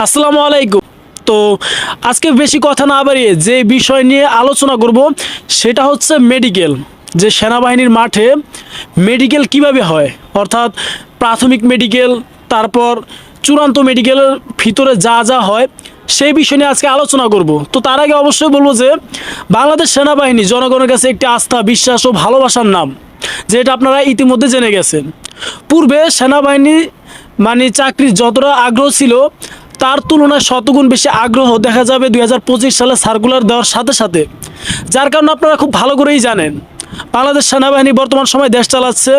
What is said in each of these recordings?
আসসালামু আলাইকুম। তো আজকে বেশি কথা না বাড়িয়ে যে বিষয় নিয়ে আলোচনা করব সেটা হচ্ছে মেডিকেল। যে সেনাবাহিনীর মাঠে মেডিকেল কিভাবে হয়, অর্থাৎ প্রাথমিক মেডিকেল, তারপর চূড়ান্ত মেডিকেলের ভিতরে যা যা হয় সেই বিষয় নিয়ে আজকে আলোচনা করব। তো তার আগে অবশ্যই বলবো যে বাংলাদেশ সেনাবাহিনী জনগণের কাছে একটি আস্থা, বিশ্বাস ও ভালোবাসার নাম, যেটা আপনারা ইতিমধ্যে জেনে গেছেন। পূর্বে সেনাবাহিনী চাকরির যতটা আগ্রহ ছিল তার তুলনায় শতগুণ বেশি আগ্রহ দেখা যাবে 2025 সালে সার্কুলার দেওয়ার সাথে সাথে। যার কারণে আপনারা খুব ভালো করেই জানেন বাংলাদেশ সেনাবাহিনী বর্তমান সময় দেশ চালাচ্ছে,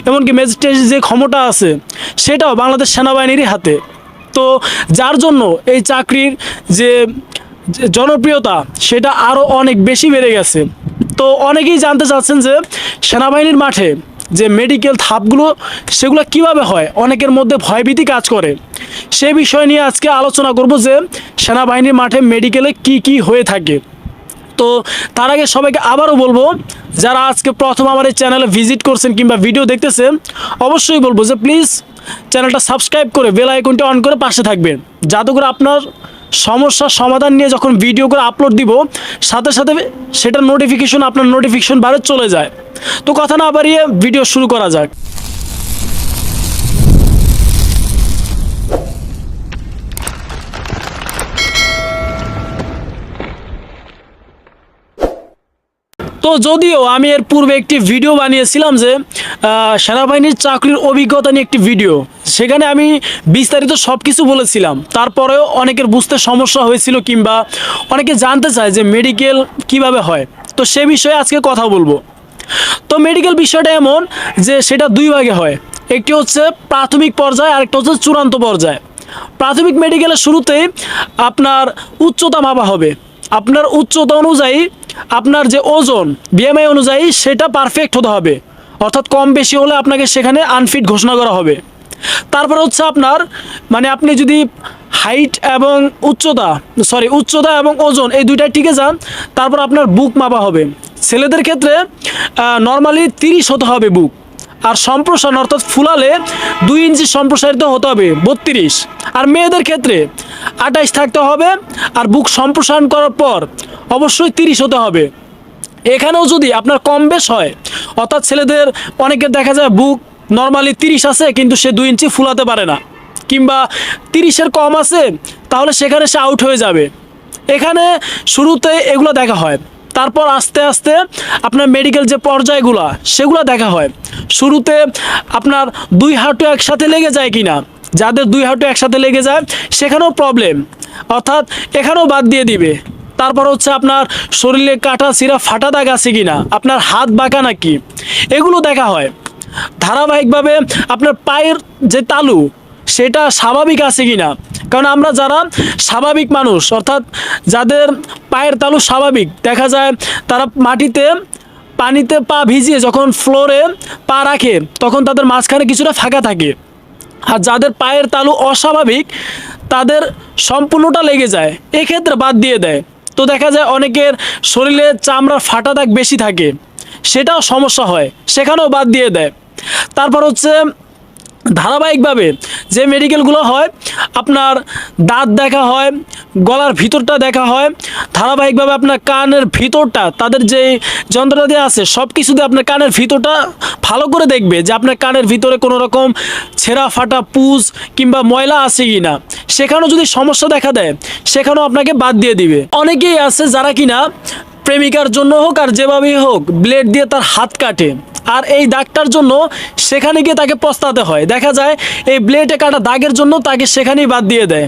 এমনকি ম্যাজিস্ট্রেটের যে ক্ষমতা আছে সেটাও বাংলাদেশ সেনাবাহিনীরই হাতে। তো যার জন্য এই চাকরির যে জনপ্রিয়তা সেটা আরও অনেক বেশি বেড়ে গেছে। তো অনেকেই জানতে চাচ্ছেন যে সেনাবাহিনীর মাঠে যে মেডিকেল ধাপগুলো সেগুলো কিভাবে হয়, অনেকের মধ্যে ভয়ভীতি কাজ করে। সে বিষয় নিয়ে আজকে আলোচনা করব যে সেনাবাহিনীর মাঠে মেডিকেলে কি কি হয়ে থাকে। তো তার আগে সবাইকে আবারও বলবো, যারা আজকে প্রথম আমার এই চ্যানেলে ভিজিট করছেন কিংবা ভিডিও দেখতেছেন, অবশ্যই বলবো যে প্লিজ চ্যানেলটা সাবস্ক্রাইব করে বেল আইকনটি অন করে পাশে থাকবেন, যাতে করে আপনার সমস্যার সমাধান নিয়ে যখন ভিডিও করে আপলোড দিব সাথে সাথে সেটার নোটিফিকেশন আপনার নোটিফিকেশন বারে চলে যায়। তো কথা না বাড়িয়ে ভিডিও শুরু করা যাক। তো যদিও আমি এর পূর্বে একটি ভিডিও বানিয়েছিলাম যে সেনাবাহিনীর চাকরির অভিজ্ঞতা নিয়ে একটি ভিডিও, সেখানে আমি বিস্তারিত সব কিছু বলেছিলাম। তারপরেও অনেকের বুঝতে সমস্যা হয়েছিল কিংবা অনেকে জানতে চায় যে মেডিকেল কিভাবে হয়। তো সে বিষয়ে আজকে কথা বলবো। তো মেডিকেল বিষয়টা এমন যে সেটা দুই ভাগে হয়, একটি হচ্ছে প্রাথমিক পর্যায়ে আর একটা হচ্ছে চূড়ান্ত পর্যায়ে। প্রাথমিক মেডিকেলের শুরুতেই আপনার উচ্চতা মাপা হবে। আপনার উচ্চতা অনুযায়ী আপনার যে ওজন বিএমআই অনুযায়ী সেটা পারফেক্ট হতে হবে, অর্থাৎ কম বেশি হলে আপনাকে সেখানে আনফিট ঘোষণা করা হবে। তারপর হচ্ছে আপনার আপনি যদি হাইট এবং উচ্চতা এবং ওজন এই দুইটাই টিকে যান, তারপর আপনার বুক মাপা হবে। ছেলেদের ক্ষেত্রে নর্মালি 30 হতে হবে বুক, আর সম্প্রসারণ অর্থাৎ ফুলালে 2 ইঞ্চি সম্প্রসারিত হতে হবে 32। আর মেয়েদের ক্ষেত্রে 28 থাকতে হবে, আর বুক সম্প্রসারণ করার পর অবশ্যই 30 হতে হবে। এখানেও যদি আপনার কম বেশ হয়, অর্থাৎ ছেলেদের অনেকের দেখা যায় বুক নর্মালি 30 আছে কিন্তু সে 2 ইঞ্চি ফুলাতে পারে না, কিংবা 30-এর কম আছে, তাহলে সেখানে সে আউট হয়ে যাবে। এখানে শুরুতে এগুলো দেখা হয়, তারপর আস্তে আস্তে আপনার মেডিকেল যে পর্যায়গুলো সেগুলো দেখা হয়। শুরুতে আপনার 2 হাঁটু একসাথে লেগে যায় কিনা, যাদের 2 হাঁটু একসাথে লেগে যায় সেখানেও প্রবলেম, অর্থাৎ এখানেও বাদ দিয়ে দিবে। তারপর হচ্ছে আপনার শরীরে কাটা ছিঁড়া ফাটা দাগ আছে কিনা, আপনার হাত বাঁকা নাকি, এগুলো দেখা হয়। ধারাবাহিকভাবে আপনার পায়ের যে তালু সেটা স্বাভাবিক আছে কিনা, কারণ আমরা যারা স্বাভাবিক মানুষ, অর্থাৎ যাদের পায়ের তালু স্বাভাবিক, দেখা যায় তারা পানিতে পা ভিজিয়ে যখন ফ্লোরে পা রাখে তখন তাদের মাঝখানে কিছুটা ফাঁকা থাকে। আর যাদের পায়ের তালু অস্বাভাবিক তাদের সম্পূর্ণটা লেগে যায়, এক্ষেত্রে বাদ দিয়ে দেয়। তো দেখা যায় অনেকের শরীরে চামড়ার ফাটা দাগ বেশি থাকে, সেটাও সমস্যা হয়, সেখানেও বাদ দিয়ে দেয়। তারপর হচ্ছে ধারাবাহিকভাবে যে মেডিকেলগুলো হয়, আপনার দাঁত দেখা হয়, গলার ভিতরটা দেখা হয়, ধারাবাহিকভাবে আপনার কানের ভিতরটা, তাদের যে যন্ত্রটা দিয়ে আছে সব কিছু দিয়ে আপনার কানের ভিতরটা ভালো করে দেখবে যে আপনার কানের ভিতরে কোনো রকম ছেঁড়া ফাটা পুজ কিংবা ময়লা আছে কি না। সেখানেও যদি সমস্যা দেখা দেয় সেখানেও আপনাকে বাদ দিয়ে দিবে। অনেকেই আছে যারা কিনা প্রেমিকার জন্য হোক আর যেভাবেই হোক ব্লেড দিয়ে তার হাত কাটে, আর এই দাগটার জন্য সেখানে গিয়ে তাকে পস্তাতে হয়। দেখা যায় এই ব্লেডে কাটা দাগের জন্য তাকে সেখানেই বাদ দিয়ে দেয়।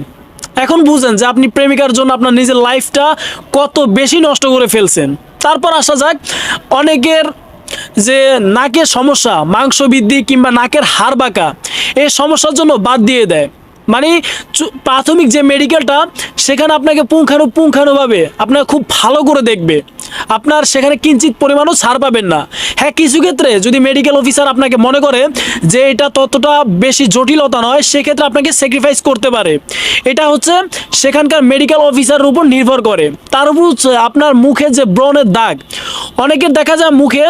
এখন বুঝেন যে আপনি প্রেমিকার জন্য আপনার নিজের লাইফটা কত বেশি নষ্ট করে ফেলছেন। তারপর আসা যাক অনেকের যে নাকের সমস্যা, মাংস বৃদ্ধি কিংবা নাকের হাড় বাঁকা, এই সমস্যার জন্য বাদ দিয়ে দেয়। প্রাথমিক যে মেডিকেলটা সেখানে আপনাকে পুঙ্খানুপুঙ্খানুভাবে আপনাকে খুব ভালো করে দেখবে, আপনার সেখানে কিঞ্চিত পরিমাণও ছাড় পাবেন না। হ্যাঁ, কিছু ক্ষেত্রে যদি মেডিকেল অফিসার আপনাকে মনে করে যে এটা ততটা বেশি জটিলতা নয়, সেক্ষেত্রে আপনাকে স্যাক্রিফাইস করতে পারে। এটা হচ্ছে সেখানকার মেডিকেল অফিসারের উপর নির্ভর করে। তার উপর হচ্ছে আপনার মুখে যে ব্রণের দাগ, অনেকের দেখা যায় মুখে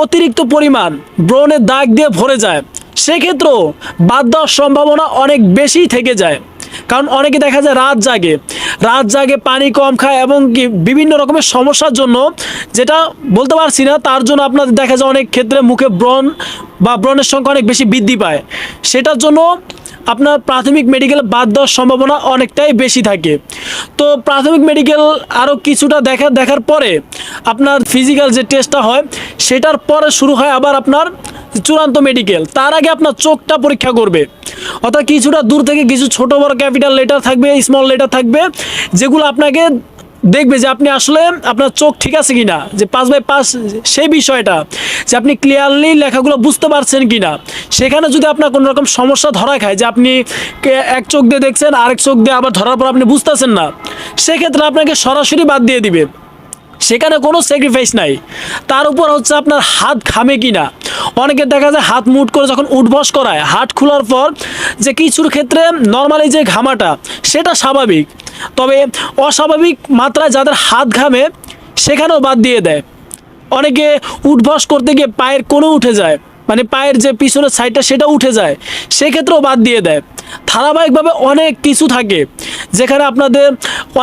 অতিরিক্ত পরিমাণ ব্রণের দাগ দিয়ে ভরে যায়, সেক্ষেত্রেও বাদ দেওয়ার সম্ভাবনা অনেক বেশি থেকে যায়। কারণ অনেকে দেখা যায় রাত জাগে পানি কম খায় এবং কি বিভিন্ন রকমের সমস্যার জন্য, যেটা বলতে পারছি না, তার জন্য আপনাদের দেখা যায় অনেক ক্ষেত্রে মুখে ব্রণ বা ব্রণের সংখ্যা অনেক বেশি বৃদ্ধি পায়। সেটার জন্য আপনার প্রাথমিক মেডিকেল বাদ দেওয়ার সম্ভাবনা অনেকটাই বেশি থাকে। তো প্রাথমিক মেডিকেল আরও কিছুটা দেখার পরে আপনার ফিজিক্যাল যে টেস্টটা হয় সেটার পরে শুরু হয় আবার আপনার চূড়ান্ত মেডিকেল। তার আগে আপনার চোখটা পরীক্ষা করবে, অর্থাৎ কিছুটা দূর থেকে কিছু ছোট বড় ক্যাপিটাল লেটার থাকবে, স্মল লেটার থাকবে, যেগুলো আপনাকে দেখবে যে আপনি আসলে আপনার চোখ ঠিক আছে কিনা, যে 5/5 সেই বিষয়টা, যে আপনি ক্লিয়ারলি লেখাগুলো বুঝতে পারছেন কিনা। সেখানে যদি আপনার কোনো রকম সমস্যা ধরা খায়, যে আপনি এক চোখ দিয়ে দেখছেন আরেক চোখ দিয়ে আবার ধরার পর আপনি বুঝতেছেন না, সেক্ষেত্রে আপনাকে সরাসরি বাদ দিয়ে দিবে, সেখানে কোনো স্যাক্রিফাইস নাই। তার উপর হচ্ছে আপনার হাত ঘামে কিনা। অনেকের দেখা যায় হাত মুট করে যখন উঠবস করায়, হাত খোলার পর যে কিছুর ক্ষেত্রে নর্মালি যে ঘামাটা সেটা স্বাভাবিক, তবে অস্বাভাবিক মাত্রায় যাদের হাত ঘামে সেখানেও বাদ দিয়ে দেয়। অনেকে উঠবস করতে গিয়ে পায়ের কোণে উঠে যায়, মানে পায়ের যে পিছনের সাইডটা সেটা উঠে যায়, সেক্ষেত্রেও বাদ দিয়ে দেয়। ধারাবাহিকভাবে অনেক কিছু থাকে যেখানে আপনাদের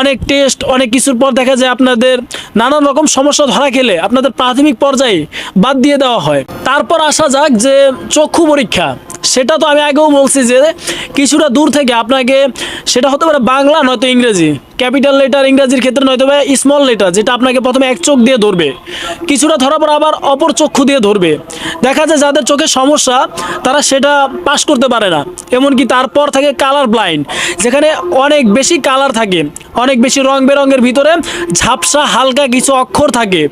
অনেক টেস্ট, অনেক কিছুর পর দেখা যায় আপনাদের নানান রকম সমস্যা ধরা খেলে আপনাদের প্রাথমিক পর্যায়ে বাদ দিয়ে দেওয়া হয়। তারপর আসা যাক যে চক্ষু পরীক্ষা। সেটা তো আমি আগেও বলছি যে কিছুটা দূর থেকে আপনাকে, সেটা হতে পারে বাংলা নয়তো ইংরেজি, ক্যাপিটাল লেটার ইংরেজির ক্ষেত্রে নয়তো বা স্মল লেটার, যেটা আপনাকে প্রথমে এক চোখ দিয়ে ধরবে, কিছুটা ধরার পর আবার অপর চক্ষু দিয়ে ধরবে। দেখা যায় যাদের চোখে সমস্যা তারা সেটা পাস করতে পারে না। এমনকি তারপর থাকে কালার ব্লাইন্ড, যেখানে অনেক বেশি কালার থাকে, অনেক বেশি রং বেরঙের ভিতরে ঝাপসা হালকা কিছু অক্ষর থাকে,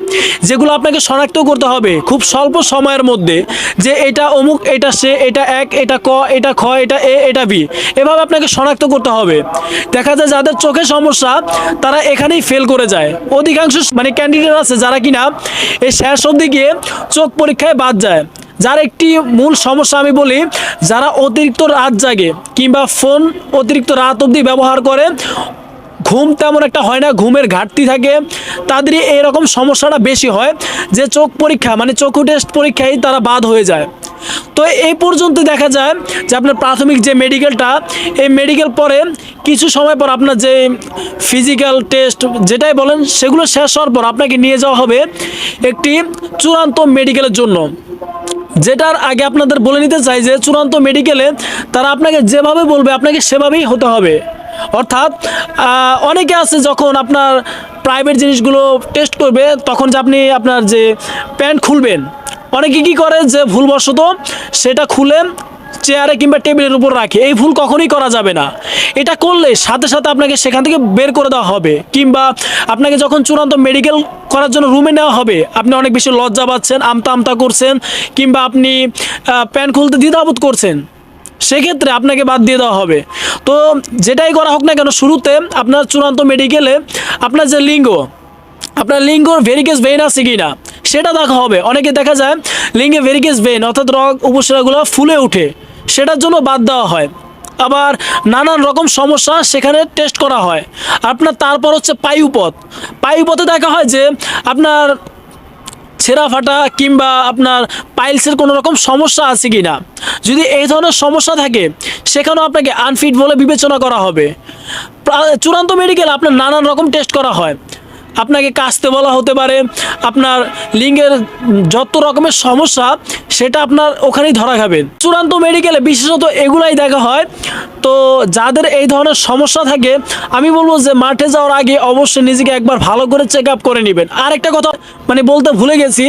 যেগুলো আপনাকে শনাক্ত করতে হবে খুব স্বল্প সময়ের মধ্যে, যে এটা অমুক, এটা সে, এটা এক, এটা ক, এটা খ, এটা এ, এটা বি, এভাবে আপনাকে শনাক্ত করতে হবে। দেখা যায় যাদের চোখে সমস্যা তারা এখানেই ফেল করে যায়। অধিকাংশ মানে ক্যান্ডিডেট আছে যারা কিনা এই শেষ অবধি গিয়ে চোখ পরীক্ষায় বাদ যায়। যার একটি মূল সমস্যা আমি বলি, যারা অতিরিক্ত রাত জাগে কিংবা ফোন অতিরিক্ত রাত অবধি ব্যবহার করে, ঘুম তেমন একটা হয় না, ঘুমের ঘাটতি থাকে, তাদের এরকম সমস্যাটা বেশি হয়, যে চোখ পরীক্ষা মানে চক্ষু টেস্ট পরীক্ষায় তারা বাদ হয়ে যায়। তো এই পর্যন্ত দেখা যায় যে আপনার প্রাথমিক যে মেডিকেলটা, এই মেডিকেল পরে কিছু সময় পর আপনার যে ফিজিক্যাল টেস্ট যেটাই বলেন সেগুলো শেষ হওয়ার পর আপনাকে নিয়ে যাওয়া হবে একটি চূড়ান্ত মেডিকেলের জন্য। যেটার আগে আপনাদের বলে নিতে চাই যে চূড়ান্ত মেডিকেলে তারা আপনাকে যেভাবে বলবে আপনাকে সেভাবেই হতে হবে। অর্থাৎ অনেকে আছে যখন আপনার প্রাইভেট জিনিসগুলো টেস্ট করবে তখন যে আপনি আপনার যে প্যান্ট খুলবেন, অনেকে কী করে যে ভুলবশত সেটা খুলে চেয়ারে কিংবা টেবিলের উপর রাখে। এই ভুল কখনোই করা যাবে না। এটা করলে সাথে সাথে আপনাকে সেখান থেকে বের করে দেওয়া হবে, কিংবা আপনাকে যখন চূড়ান্ত মেডিকেল করার জন্য রুমে নেওয়া হবে আপনি অনেক বেশি লজ্জা পাচ্ছেন, আমতা আমতা করছেন, কিংবা আপনি প্যান্ট খুলতে দ্বিধাবোধ করছেন, সেক্ষেত্রে আপনাকে বাদ দিয়ে দেওয়া হবে। তো যেটাই করা হোক না কেন, শুরুতে আপনার চূড়ান্ত মেডিকেলে আপনার যে লিঙ্গ, আপনার লিঙ্গর ভেরিকেস ভেইন আছে কি না সেটা দেখা হবে। অনেকে দেখা যায় লিঙ্গে ভেরিকেস ভেইন অর্থাৎ রগ উপশিরাগুলো ফুলে ওঠে, সেটার জন্য বাদ দেওয়া হয়। আবার নানান রকম সমস্যা সেখানে টেস্ট করা হয়। আপনার তারপর হচ্ছে পায়ুপথে দেখা হয় যে আপনার ছেঁড়া ফাটা কিংবা আপনার পাইলসের কোনো রকম সমস্যা আছে কি না। যদি এই ধরনের সমস্যা থাকে সেখানেও আপনাকে আনফিট বলে বিবেচনা করা হবে। চূড়ান্ত মেডিকেল আপনার নানান রকম টেস্ট করা হয়, আপনাকে কাশতে বলা হতে পারে, আপনার লিঙ্গের যত রকমের সমস্যা সেটা আপনার ওখানেই ধরা খাবে। চূড়ান্ত মেডিকেলে বিশেষত এগুলাই দেখা হয়। তো যাদের এই ধরনের সমস্যা থাকে আমি বলবো যে মাঠে যাওয়ার আগে অবশ্যই নিজেকে একবার ভালো করে চেক আপ করে নেবেন। আর একটা কথা মানে বলতে ভুলে গেছি,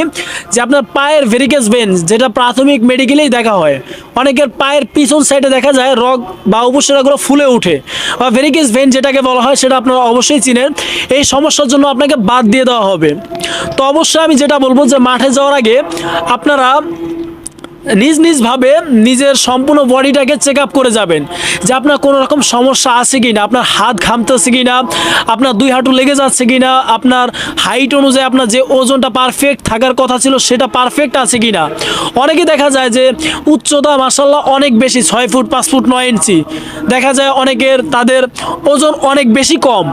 যে আপনার পায়ের ভেরিকেস ভেন যেটা প্রাথমিক মেডিকেলেই দেখা হয়, অনেকের পায়ের পিছন সাইডে দেখা যায় রগ বা উপশিরাগুলো ফুলে ওঠে, বা ভেরিকেস ভেন যেটাকে বলা হয় সেটা আপনারা অবশ্যই চিনেন। এই সমস্যার জন্য আপনাকে বাদ দিয়ে দেওয়া হবে। তো অবশ্যই আমি যেটা বলবো যে মাঠে যাওয়ার আগে আপনারা নিজভাবে নিজের সম্পূর্ণ বডিটাকে চেক আপ করে যাবেন, যে আপনার কোনো রকম সমস্যা আছে কি না, আপনার হাত ঘামতেছে কি না, আপনার দুই হাঁটু লেগে যাচ্ছে কি না, আপনার হাইট অনুযায়ী আপনার যে ওজনটা পারফেক্ট থাকার কথা ছিল সেটা পারফেক্ট আছে কি না। অনেকে দেখা যায় যে উচ্চতা মাশাআল্লাহ অনেক বেশি, 6 ফুট 5 ফুট 9 ইঞ্চি, দেখা যায় অনেকের তাদের ওজন অনেক বেশি কম,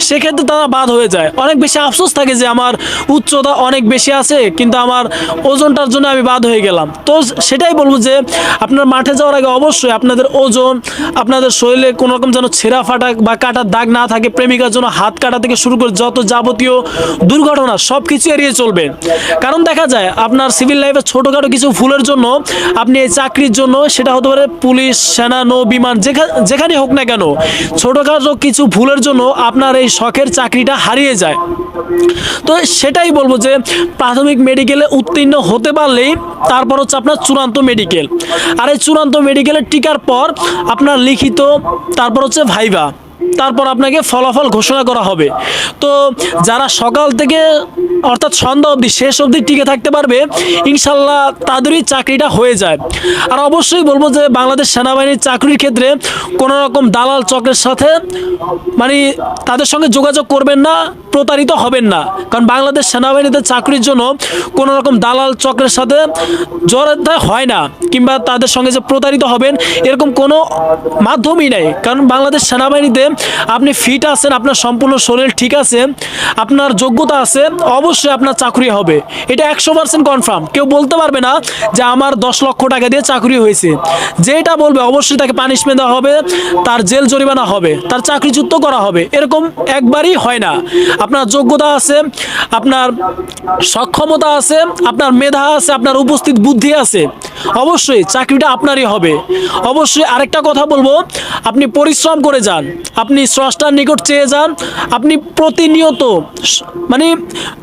সেক্ষেত্রে তারা বাদ হয়ে যায়। অনেক বেশি আফসোস থাকে যে আমার উচ্চতা অনেক বেশি আছে কিন্তু আমার ওজনটার জন্য আমি বাদ হয়ে গেলাম। তো সেটাই বলবো যে আপনার মাঠে যাওয়ার আগে অবশ্যই আপনাদের ওজন, আপনাদের শরীরে কোনো রকম যেন ছেঁড়া ফাটা বা কাটার দাগ না থাকে, প্রেমিকার জন্য হাত কাটা থেকে শুরু করে যত যাবতীয় দুর্ঘটনা সব কিছু এড়িয়ে চলবেন। কারণ দেখা যায় আপনার সিভিল লাইফে ছোটোখাটো কিছু ভুলের জন্য আপনি এই চাকরির জন্য, সেটা হতে পারে পুলিশ, সেনা, নৌ, বিমান, যেখানে হোক না কেন, ছোটোখাটো কিছু ভুলের জন্য আপনার এই শখের চাকরিটা হারিয়ে যায়। তো সেটাই বলবো যে প্রাথমিক মেডিকেলে উত্তীর্ণ হতে পারলেই তারপর হচ্ছে আপনার চূড়ান্ত মেডিকেল। আর এই চূড়ান্ত মেডিকেলের টিকার পর আপনার লিখিত, তারপর হচ্ছে ভাইভা, তারপর আপনাকে ফলাফল ঘোষণা করা হবে। তো যারা সকাল থেকে অর্থাৎ সন্ধ্যা অবধি, শেষ অবধি টিকে থাকতে পারবে, ইনশাল্লাহ তাদেরই চাকরিটা হয়ে যায়। আর অবশ্যই বলবো যে বাংলাদেশ সেনাবাহিনীর চাকরির ক্ষেত্রে কোনো রকম দালাল চক্রের সাথে মানে তাদের সঙ্গে যোগাযোগ করবেন না, প্রতারিত হবেন না। কারণ বাংলাদেশ সেনাবাহিনীতে চাকরির জন্য কোনো রকম দালাল চক্রের সাথে জড়াতে হয় না, কিংবা তাদের সঙ্গে যে প্রতারিত হবেন এরকম কোনো মাধ্যমই নেই। কারণ বাংলাদেশ সেনাবাহিনীতে আপনি ফিট আছেন, আপনার সম্পূর্ণ শরীর ঠিক আছে, আপনার যোগ্যতা আছে, অবশ্যই আপনার চাকরি হবে। এটা 100% কনফার্ম। কেউ বলতে পারবে না যে আমার 10 লক্ষ টাকা দিয়ে চাকরি হয়েছে। যেটা বলবে অবশ্যই তাকে পানিশমেন্ট দেওয়া হবে, তার জেল জরিমানা হবে, তার চাকরিচ্যুত করা হবে। এরকম একবারই হয় না। আপনার যোগ্যতা আছে, আপনার সক্ষমতা আছে, আপনার মেধা আছে, আপনার উপস্থিত বুদ্ধি আছে, অবশ্যই চাকরিটা আপনারই হবে। অবশ্যই আরেকটা কথা বলবো, আপনি পরিশ্রম করে যান, আপনি স্রষ্টার নিকট চেয়ে যান, আপনি প্রতিনিয়ত মানে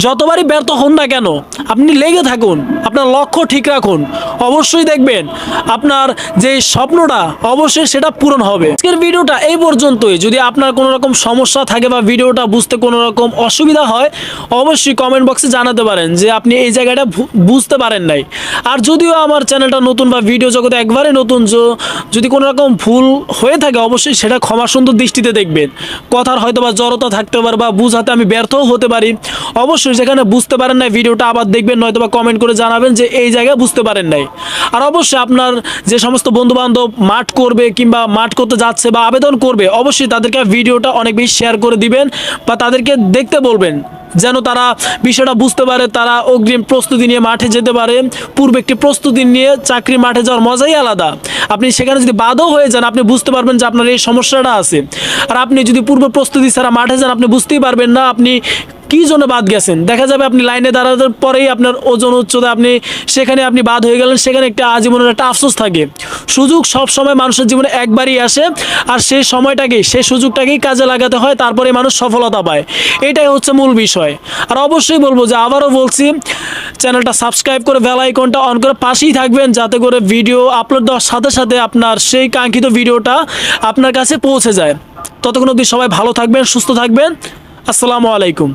যতবারই ব্যর্থ হন না কেন আপনি লেগে থাকুন, আপনার লক্ষ্য ঠিক রাখুন, অবশ্যই দেখবেন আপনার যে স্বপ্নটা অবশ্যই সেটা পূরণ হবে। আজকের ভিডিওটা এই পর্যন্তই। যদি আপনার কোনো রকম সমস্যা থাকে বা ভিডিওটা বুঝতে কোনো রকম অসুবিধা হয়, অবশ্যই কমেন্ট বক্সে জানাতে পারেন যে আপনি এই জায়গাটা বুঝতে পারেন নাই। আর যদিও আমার চ্যানেলটা নতুন বা ভিডিও জগতে একবারে নতুন, যদি কোনো রকম ভুল হয়ে থাকে অবশ্যই সেটা ক্ষমা সুন্দর দৃষ্টিতে দেখবেন। কথার হয়তো বা জড়তা থাকতে পারে বা বুঝাতে আমি ব্যর্থও হতে পারি। অবশ্যই যেখানে বুঝতে পারেন না ভিডিওটা আবার দেখবেন, নয়তো বা কমেন্ট করে জানাবেন যে এই জায়গায় বুঝতে পারেন নাই। আর অবশ্যই আপনার যে সমস্ত বন্ধুবান্ধব মাঠ করবে কিংবা মাঠ করতে যাচ্ছে বা আবেদন করবে, অবশ্যই তাদেরকে ভিডিওটা অনেক বেশি শেয়ার করে দিবেন বা তাদেরকে দেখতে বলবেন, যেন তারা বিষয়টা বুঝতে পারে, তারা অগ্রিম প্রস্তুতি নিয়ে মাঠে যেতে পারে। পূর্বে একটি প্রস্তুতি নিয়ে চাকরি মাঠে যাওয়ার মজাই আলাদা। আপনি সেখানে যদি বাদও হয়ে যান আপনি বুঝতে পারবেন যে আপনার এই সমস্যাটা আছে। আর আপনি যদি পূর্ব প্রস্তুতি ছাড়া মাঠে যান আপনি বুঝতেই পারবেন না আপনি কি জন্য বাদ গেছেন। দেখা যাবে আপনি লাইনে দাঁড়ানোর পরেই আপনার ওজন উচ্চতা আপনি বাদ হয়ে গেলেন। সেখানে একটা আজীবনের একটা আফসোস থাকে। সুযোগ সব সময় মানুষের জীবনে একবারই আসে, আর সেই সময়টাকেই, সেই সুযোগটাকেই কাজে লাগাতে হয়, তারপরে মানুষ সফলতা পায়। এটাই হচ্ছে মূল বিষয়। আর অবশ্যই বলবো যে আবারও বলছি, চ্যানেলটা সাবস্ক্রাইব করে বেল আইকনটা অন করে পাশেই থাকবেন, যাতে করে ভিডিও আপলোড দেওয়ার সাথে সাথে আপনার সেই কাঙ্ক্ষিত ভিডিওটা আপনার কাছে পৌঁছে যায়। ততক্ষণ অবধি সবাই ভালো থাকবেন, সুস্থ থাকবেন। আসসালামু আলাইকুম।